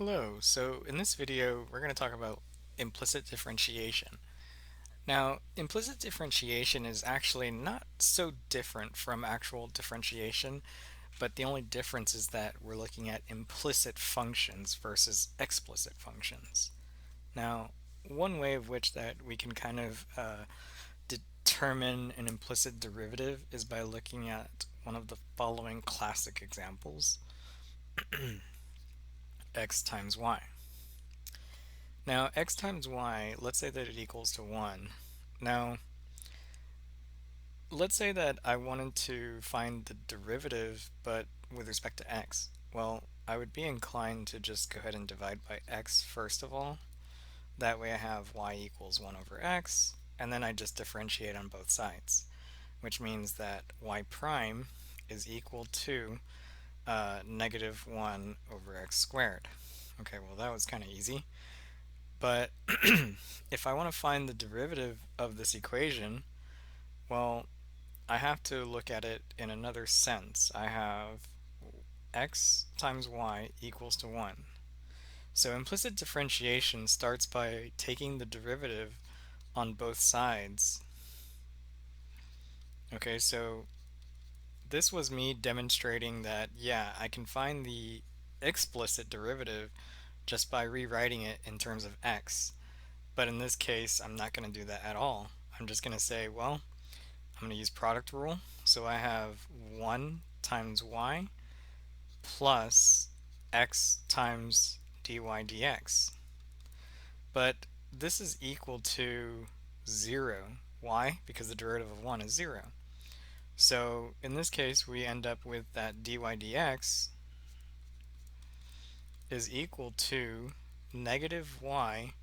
Hello, so in this video we're going to talk about implicit differentiation. Now, implicit differentiation is actually not so different from actual differentiation, but the only difference is that we're looking at implicit functions versus explicit functions. Now, one way of which that we can kind of determine an implicit derivative is by looking at one of the following classic examples, x times y. Now, x times y, let's say that it equals to 1. Now, let's say that I wanted to find the derivative, but with respect to x. Well, I would be inclined to just go ahead and divide by x first of all. That way I have y equals 1 over x, and then I just differentiate on both sides, which means that y prime is equal to negative 1 over x squared. Okay, well that was kind of easy. But if I want to find the derivative of this equation, well, I have to look at it in another sense. I have x times y equals to 1. So implicit differentiation starts by taking the derivative on both sides. Okay, so this was me demonstrating that, yeah, I can find the explicit derivative just by rewriting it in terms of x. But in this case, I'm not going to do that at all. I'm just going to say, well, I'm going to use product rule. So I have 1 times y plus x times dy dx. But this is equal to 0. Why? Because the derivative of 1 is 0. So in this case, we end up with that dy dx is equal to negative y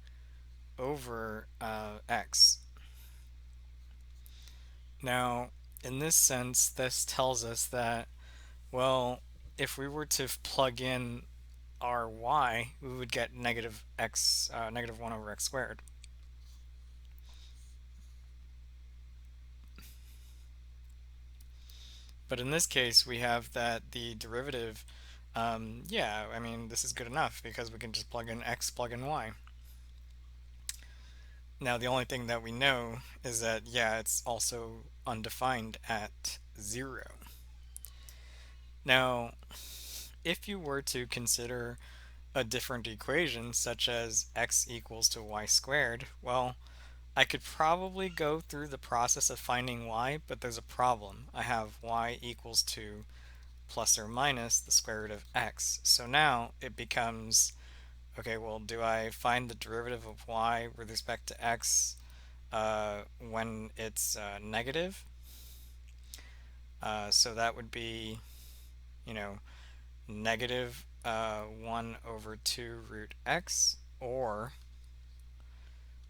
over x. Now, in this sense, this tells us that, well, if we were to plug in our y, we would get negative 1 over x squared. But in this case, we have that the derivative, yeah, I mean, this is good enough because we can just plug in x, plug in y. Now, the only thing that we know is that, yeah, it's also undefined at 0. Now, if you were to consider a different equation, such as x equals to y squared, well, I could probably go through the process of finding y, but there's a problem. I have y equals to plus or minus the square root of x. So now it becomes, okay, well, do I find the derivative of y with respect to x when it's negative? So that would be, you know, negative 1 over 2 root x, or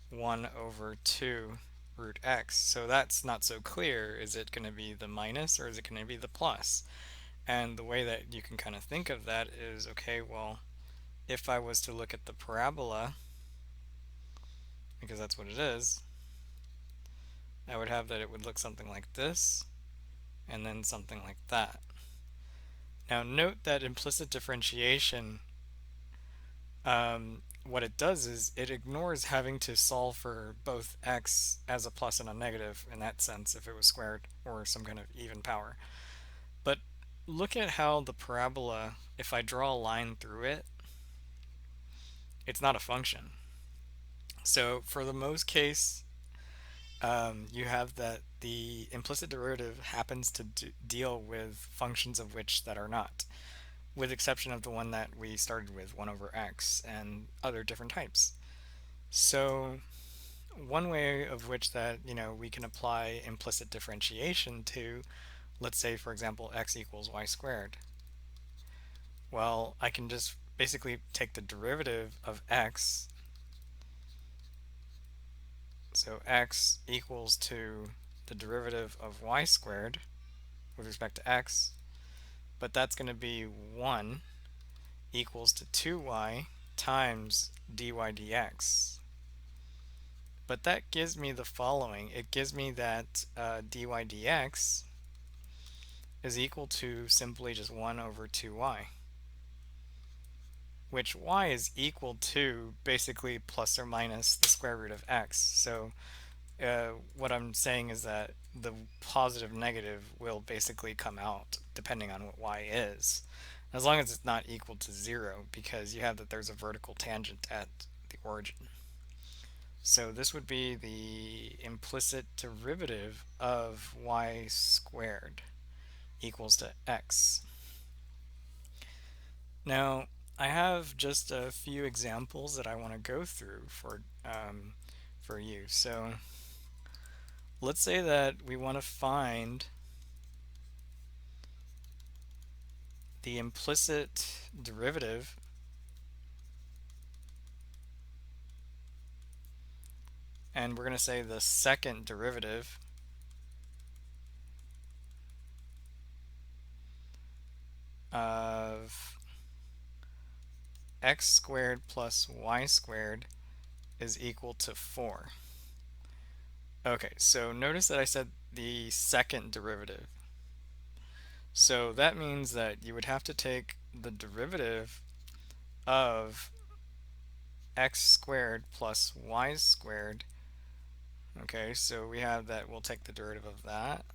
1 over 2 root x. So that's not so clear. Is it going to be the minus or is it going to be the plus? And the way that you can kind of think of that is, okay, well, if I was to look at the parabola, because that's what it is, I would have that it would look something like this, and then something like that. Now note that implicit differentiation, what it does is it ignores having to solve for both x as a plus and a negative in that sense if it was squared or some kind of even power. But look at how the parabola, if I draw a line through it, it's not a function. So for the most case, you have that the implicit derivative happens to deal with functions of which that are not, with exception of the one that we started with, 1 over x, and other different types. So one way of which that, we can apply implicit differentiation to, let's say, for example, x equals y squared. Well, I can just basically take the derivative of x. So x equals to the derivative of y squared with respect to x, but that's going to be 1 equals to 2y times dy dx. But that gives me the following. It gives me that dy dx is equal to simply just 1 over 2y. which y is equal to basically plus or minus the square root of x. So what I'm saying is that the positive negative will basically come out depending on what y is, as long as it's not equal to 0, because you have that there's a vertical tangent at the origin. So this would be the implicit derivative of y squared equals to x. Now, I have just a few examples that I want to go through for you. So let's say that we want to find the implicit derivative and we're going to say the second derivative of x squared plus y squared is equal to 4. Okay, so notice that I said the second derivative. So that means that you would have to take the derivative of x squared plus y squared. Okay, so we have that we'll take the derivative of that.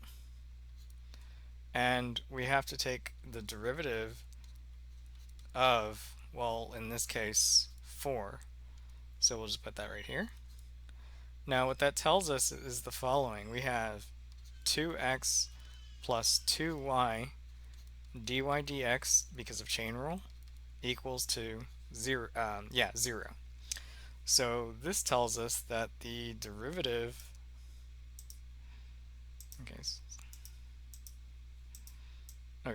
And we have to take the derivative of, well, in this case, 4. So we'll just put that right here. Now what that tells us is the following. We have 2x plus 2y dy dx, because of chain rule, equals to 0. 0. So this tells us that the derivative,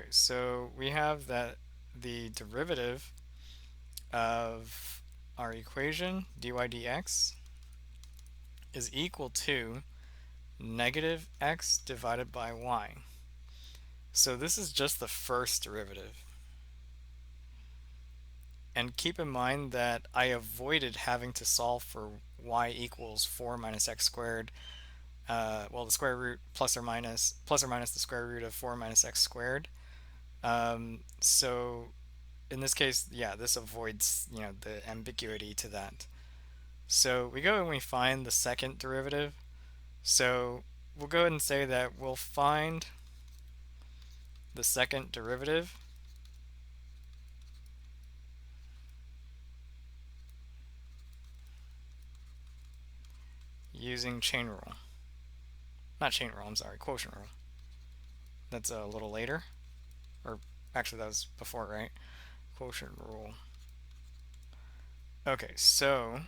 so we have that the derivative of our equation dy dx is equal to negative x divided by y. So this is just the first derivative. And keep in mind that I avoided having to solve for y equals 4 minus x squared. Well, the square root plus or minus the square root of 4 minus x squared. So in this case, yeah, this avoids, the ambiguity to that. So we go and we find the second derivative. So we'll go ahead and say that we'll find the second derivative using chain rule. Not chain rule, I'm sorry, quotient rule. That's a little later. Or actually that was before, right? Quotient rule. Okay, so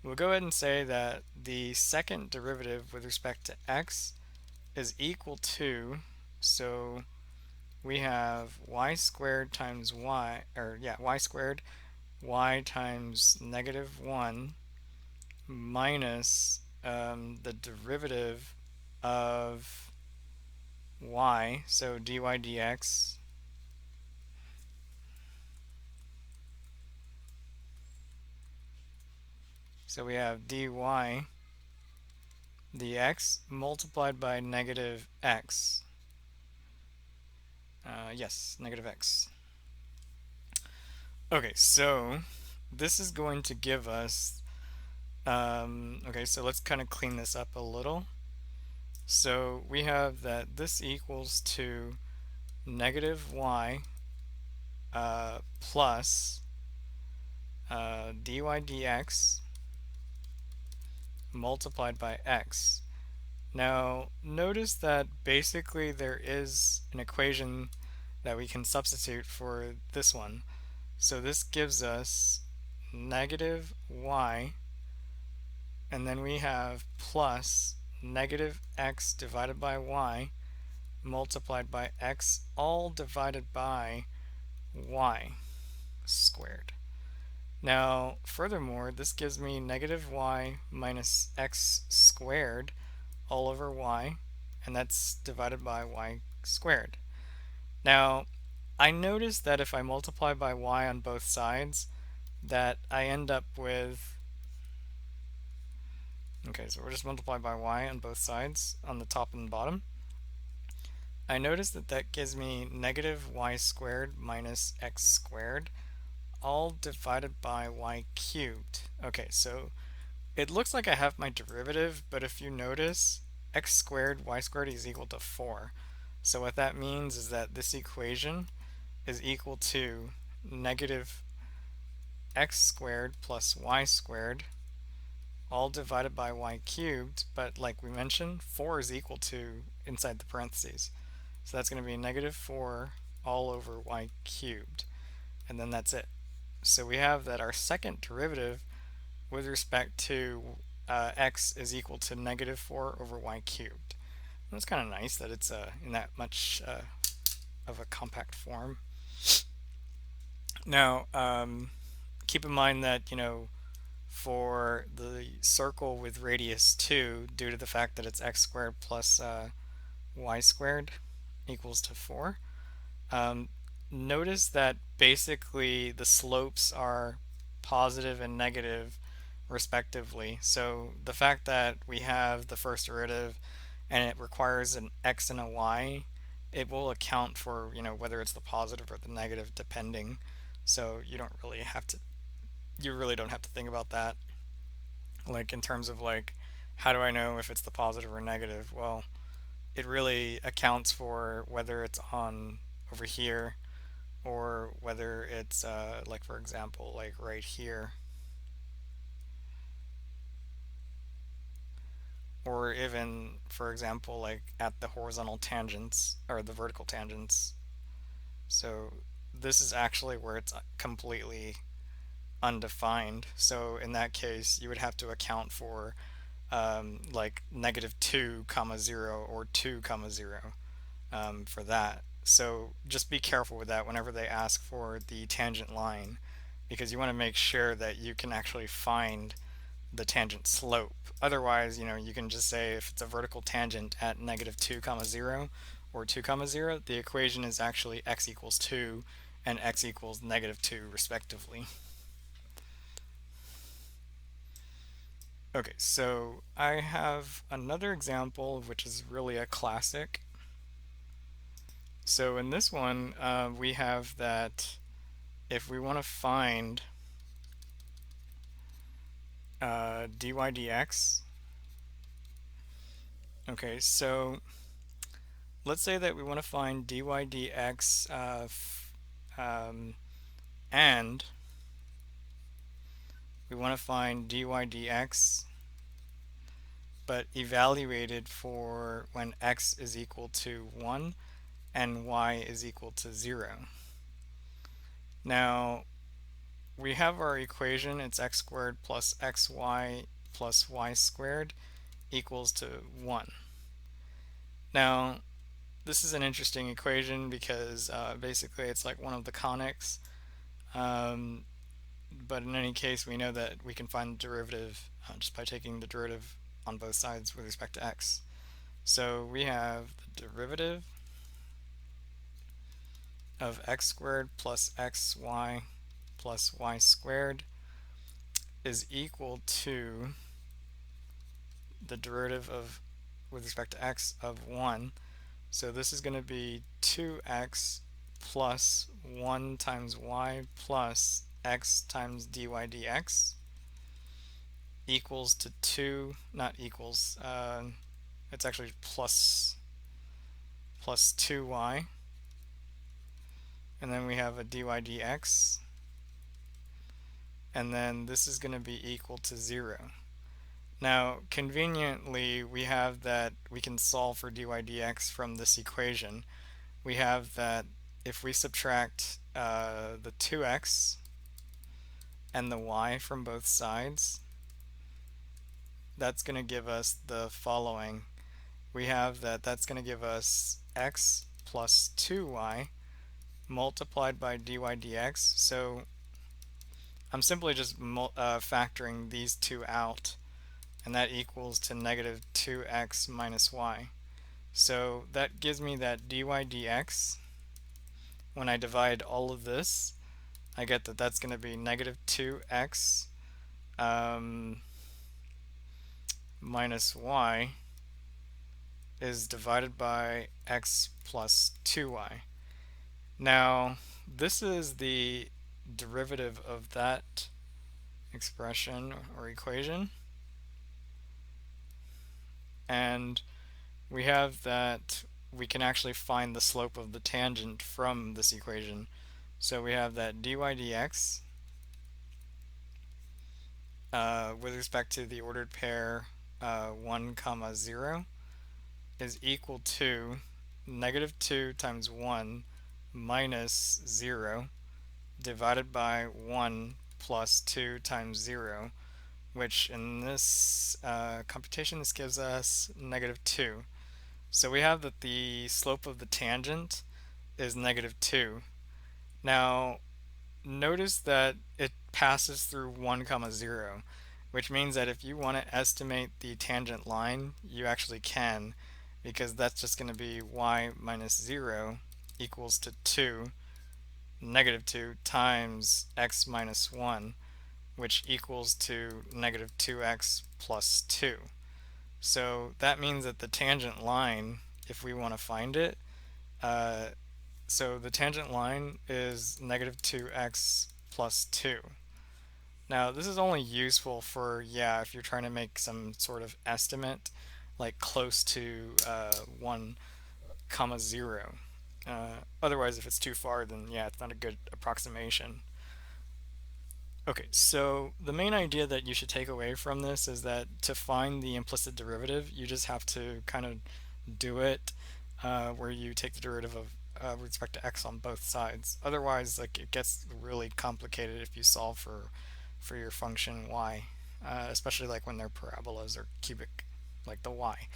we'll go ahead and say that the second derivative with respect to x is equal to, so we have y squared times y, y squared y times negative 1 minus the derivative of y, so dy dx, so we have dy dx multiplied by negative x. Yes, negative x. Okay, so this is going to give us, okay, so let's kind of clean this up a little. So we have that this equals to negative y plus dy dx multiplied by x. Now notice that basically there is an equation that we can substitute for this one. So this gives us negative y, and then we have plus negative x divided by y multiplied by x, all divided by y squared. Now furthermore, this gives me negative y minus x squared all over y, and that's divided by y squared. Now I notice that if I multiply by y on both sides, that I end up with, okay, so we're just multiplying by y on both sides, on the top and the bottom. I notice that that gives me negative y squared minus x squared all divided by y cubed. Okay, so it looks like I have my derivative, but if you notice, x squared y squared is equal to 4. So what that means is that this equation is equal to negative x squared plus y squared all divided by y cubed, but like we mentioned, 4 is equal to inside the parentheses. So that's going to be negative 4 all over y cubed, and then that's it. So we have that our second derivative with respect to x is equal to negative 4 over y cubed. And it's kind of nice that it's in that much of a compact form. Now, keep in mind that, for the circle with radius 2, due to the fact that it's x squared plus y squared equals to 4, um, notice that basically the slopes are positive and negative respectively. So the fact that we have the first derivative and it requires an x and a y, it will account for, whether it's the positive or the negative depending. So you really don't have to think about that. Like in terms of like, how do I know if it's the positive or negative? Well, it really accounts for whether it's on over here or whether it's like for example like right here, or even for example like at the horizontal tangents or the vertical tangents. So this is actually where it's completely undefined. So in that case you would have to account for like negative 2 comma 0 or 2 comma 0 for that. So just be careful with that whenever they ask for the tangent line, because you want to make sure that you can actually find the tangent slope. Otherwise, you can just say if it's a vertical tangent at negative 2 comma 0 or 2 comma 0, the equation is actually x equals 2 and x equals negative 2 respectively. Okay, so I have another example which is really a classic. So in this one, we have that if we want to find dy dx, okay, so let's say that we want to find dy dx and we want to find dy dx but evaluated for when x is equal to 1 and y is equal to 0. Now we have our equation, it's x squared plus xy plus y squared equals to 1. Now this is an interesting equation because basically it's like one of the conics, but in any case we know that we can find the derivative just by taking the derivative on both sides with respect to x. So we have the derivative of x squared plus xy plus y squared is equal to the derivative of with respect to x of 1. So this is going to be 2x plus 1 times y plus x times dy dx equals to 2, not equals, it's actually plus 2y, and then we have a dy dx, and then this is going to be equal to 0. Now conveniently we have that we can solve for dy dx from this equation. We have that if we subtract the 2x and the y from both sides, that's going to give us the following. We have that that's going to give us x plus 2y multiplied by dy dx. So I'm simply just factoring these two out, and that equals to negative 2x minus y. So that gives me that dy dx. When I divide all of this, I get that that's going to be negative 2x minus y is divided by x plus 2y. Now, this is the derivative of that expression or equation. And we have that we can actually find the slope of the tangent from this equation. So we have that dy dx with respect to the ordered pair 1 comma 0 is equal to negative 2 times 1 minus 0 divided by 1 plus 2 times 0, which in this computation this gives us negative 2. So we have that the slope of the tangent is negative 2. Now notice that it passes through 1 comma 0, which means that if you want to estimate the tangent line, you actually can, because that's just going to be y minus 0 equals to 2, negative 2 times x minus 1, which equals to negative 2x plus 2. So that means that the tangent line, if we want to find it, uh, so the tangent line is negative 2x plus 2. Now this is only useful for, yeah, if you're trying to make some sort of estimate, like close to 1 comma 0. Otherwise, if it's too far, then yeah, it's not a good approximation. Okay, so the main idea that you should take away from this is that to find the implicit derivative, you just have to kind of do it where you take the derivative of with respect to x on both sides. Otherwise, like it gets really complicated if you solve for your function y, especially like when they're parabolas or cubic, like the y.